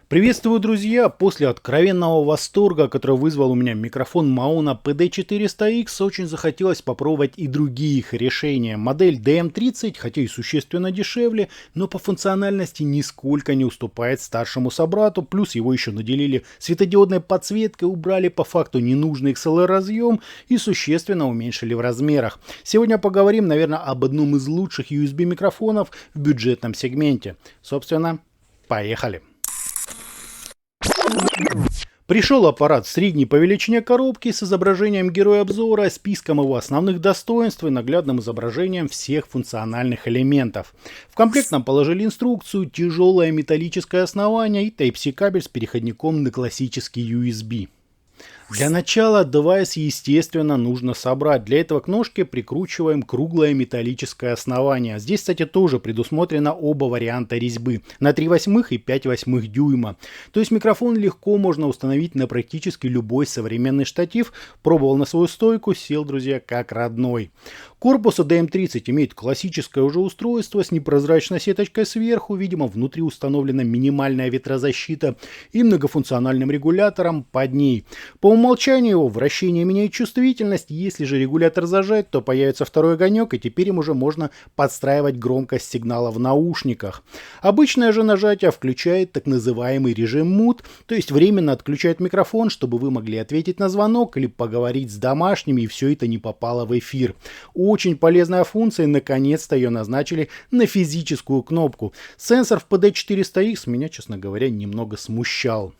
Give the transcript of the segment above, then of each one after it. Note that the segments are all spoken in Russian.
Приветствую, друзья! После откровенного восторга, который вызвал у меня микрофон Mauna PD400X, очень захотелось попробовать и другие их решения. Модель DM30, хотя и существенно дешевле, но по функциональности нисколько не уступает старшему собрату, плюс его еще наделили светодиодной подсветкой, убрали по факту ненужный XLR-разъем и существенно уменьшили в размерах. Сегодня поговорим, наверное, об одном из лучших USB микрофонов в бюджетном сегменте. Собственно, поехали! Пришел аппарат средней по величине коробки с изображением героя обзора, списком его основных достоинств и наглядным изображением всех функциональных элементов. В комплект нам положили инструкцию, тяжелое металлическое основание и Type-C кабель с переходником на классический USB. Для начала девайс, естественно, нужно собрать. Для этого к ножке прикручиваем круглое металлическое основание. Здесь, кстати, тоже предусмотрено оба варианта резьбы на 3/8 и 5/8 дюйма. То есть микрофон легко можно установить на практически любой современный штатив. Пробовал на свою стойку, сел, друзья, как родной. Корпус DM30 имеет классическое уже устройство с непрозрачной сеточкой сверху. Видимо, внутри установлена минимальная ветрозащита и многофункциональным регулятором под ней. По умолчанию его вращение меняет чувствительность. Если же регулятор зажать, то появится второй огонек, и теперь им уже можно подстраивать громкость сигнала в наушниках. Обычное же нажатие включает так называемый режим Mute, то есть временно отключает микрофон, чтобы вы могли ответить на звонок или поговорить с домашними, и все это не попало в эфир. Очень полезная функция, и наконец-то ее назначили на физическую кнопку. Сенсор в PD400X меня, честно говоря, немного смущал.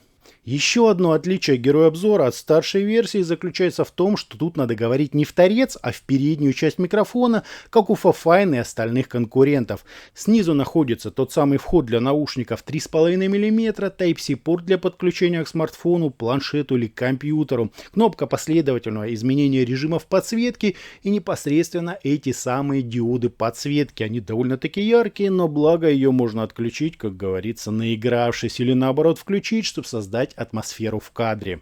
Еще одно отличие героя обзора от старшей версии заключается в том, что тут надо говорить не в торец, а в переднюю часть микрофона, как у Fofine и остальных конкурентов. Снизу находится тот самый вход для наушников 3,5 мм, Type-C порт для подключения к смартфону, планшету или компьютеру, кнопка последовательного изменения режимов подсветки и непосредственно эти самые диоды подсветки. Они довольно-таки яркие, но благо ее можно отключить, как говорится, наигравшись, или наоборот включить, чтобы создать атмосферу в кадре.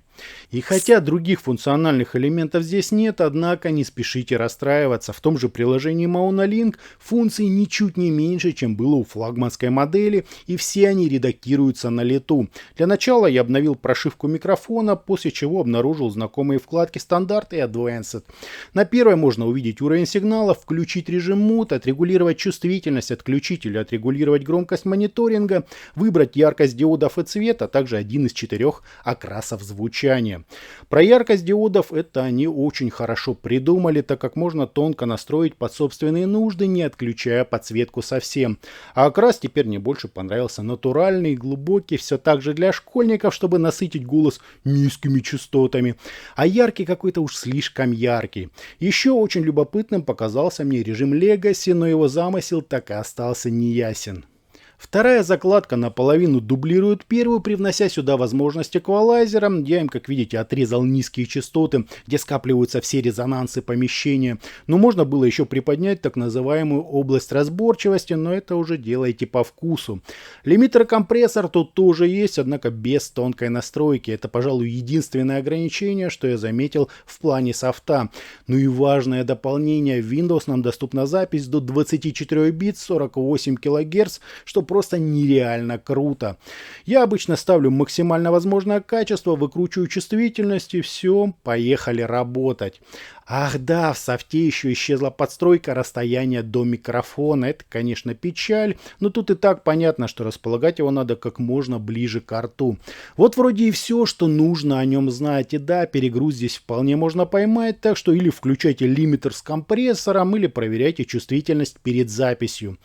И хотя других функциональных элементов здесь нет, однако не спешите расстраиваться. В том же приложении Mauna Link функций ничуть не меньше, чем было у флагманской модели, и все они редактируются на лету. Для начала я обновил прошивку микрофона, после чего обнаружил знакомые вкладки «Стандарт» и «Advanced». На первой можно увидеть уровень сигнала, включить режим Mute, отрегулировать чувствительность, отключить или отрегулировать громкость мониторинга, выбрать яркость диодов и цвет, а также один из 4 окрасов звучания. Про яркость диодов это они очень хорошо придумали, так как можно тонко настроить под собственные нужды, не отключая подсветку совсем. А окрас теперь мне больше понравился натуральный, глубокий, все так же для школьников, чтобы насытить голос низкими частотами. А яркий какой-то уж слишком яркий. Еще очень любопытным показался мне режим Legacy, но его замысел так и остался неясен. Вторая закладка наполовину дублирует первую, привнося сюда возможность эквалайзера. Я им, как видите, отрезал низкие частоты, где скапливаются все резонансы помещения. Но можно было еще приподнять так называемую область разборчивости, но это уже делайте по вкусу. Лимитер-компрессор тут тоже есть, однако без тонкой настройки. Это, пожалуй, единственное ограничение, что я заметил в плане софта. Ну и важное дополнение. В Windows нам доступна запись до 24 бит, 48 кГц, что просто нереально круто. Я обычно ставлю максимально возможное качество, выкручиваю чувствительность и все, поехали работать. Ах да, в софте еще исчезла подстройка расстояния до микрофона. Это, конечно, печаль, но тут и так понятно, что располагать его надо как можно ближе к рту. Вот вроде и все, что нужно о нем знать. И да, перегруз здесь вполне можно поймать, так что или включайте лимитер с компрессором, или проверяйте чувствительность перед записью.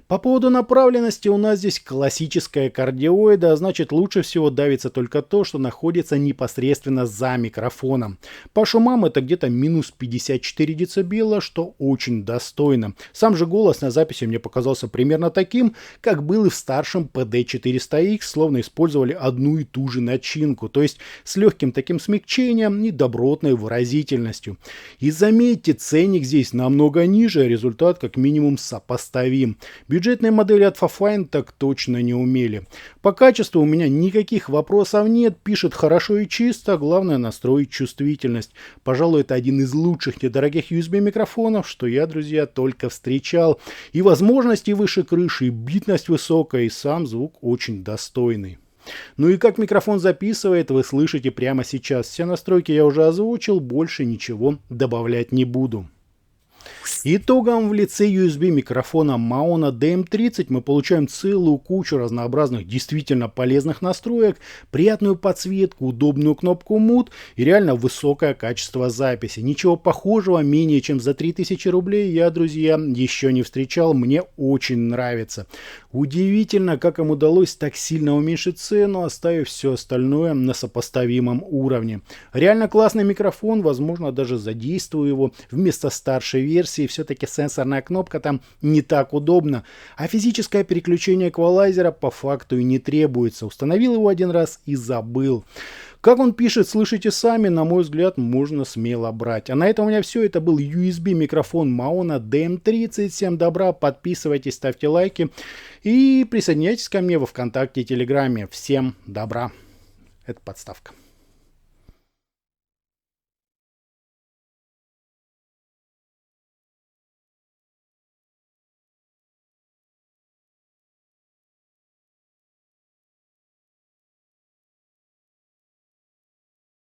По поводу направленности у нас здесь классическая кардиоида, а значит лучше всего давится только то, что находится непосредственно за микрофоном. По шумам это где-то минус 54 дБ, что очень достойно. Сам же голос на записи мне показался примерно таким, как был и в старшем PD400X, словно использовали одну и ту же начинку, то есть с легким таким смягчением и добротной выразительностью. И заметьте, ценник здесь намного ниже, а результат как минимум сопоставим. Бюджетные модели от Fofine так точно не умели. По качеству у меня никаких вопросов нет, пишет хорошо и чисто, главное настроить чувствительность. Пожалуй, это один из лучших недорогих USB микрофонов, что я, друзья, только встречал. И возможности выше крыши, и битность высокая, и сам звук очень достойный. Ну и как микрофон записывает, вы слышите прямо сейчас. Все настройки я уже озвучил, больше ничего добавлять не буду. Итогом в лице USB микрофона Maona DM30 мы получаем целую кучу разнообразных действительно полезных настроек, приятную подсветку, удобную кнопку Mute и реально высокое качество записи. Ничего похожего менее чем за 3000 рублей я, друзья, еще не встречал, мне очень нравится. Удивительно, как им удалось так сильно уменьшить цену, оставив все остальное на сопоставимом уровне. Реально классный микрофон, возможно, даже задействую его вместо старшей версии. Все-таки сенсорная кнопка там не так удобна, а физическое переключение эквалайзера по факту и не требуется. Установил его один раз и забыл. Как он пишет, слышите сами, на мой взгляд, можно смело брать. А на этом у меня все. Это был USB микрофон Maona DM30. Всем добра, подписывайтесь, ставьте лайки и присоединяйтесь ко мне во ВКонтакте и Телеграме. Всем добра. Это подставка.